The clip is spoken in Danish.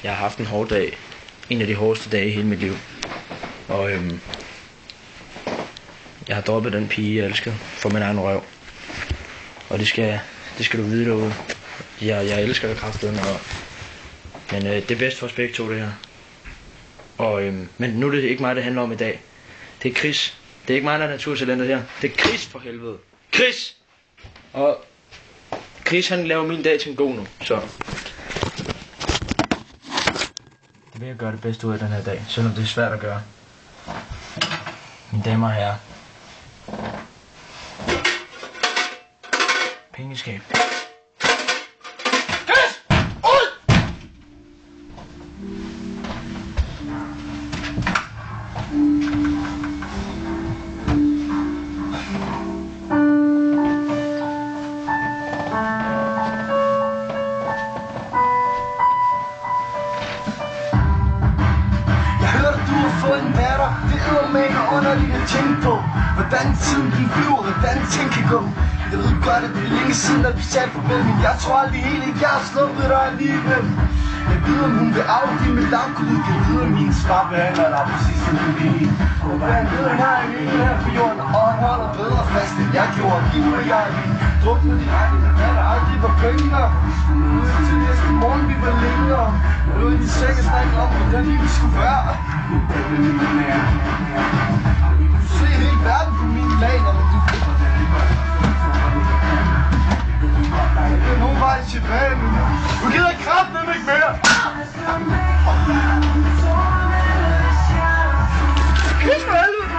Jeg har haft en hård dag. En af de hårdeste dage i hele mit liv. Og jeg har droppet den pige, jeg elsker, for min egen røv. Og det skal du vide derude. Jeg elsker det kraftedeme, men det er bedst for os begge to, det her. Men nu er det ikke mig, det handler om i dag. Det er Chris. Det er ikke mig, der er naturtalentet her. Det er Chris, for helvede. Chris! Og Chris, han laver min dag til en god nu, så det vil jeg gøre det bedste ud af den her dag, selvom det er svært at gøre. Mine damer og herrer. Pengeskab. Underligt at tænke på, hvordan tiden den flyver, hvordan ting kan gå. Jeg ved godt, at det er længe siden, at vi satte farvel, men jeg tror aldrig helt, at jeg har sluppet dig alligevel. Jeg ved, om hun vil afgive med lavkud. Jeg ved, om hendes far behandler dig præcis som du vil. Og hvad han ved, han har en ny her på jorden, og han holder bedre fast, end jeg gjorde. Giv mig jeg lige drukne de regninger, hvad der aldrig var penge nok. Ude til næste morgen, vi var længere. Ude i de seng og snakke om, hvordan livet skulle være. Se hele verden på mine planer, men du der er nogen vej tilbage, men du gider kraftedeme ikke mere.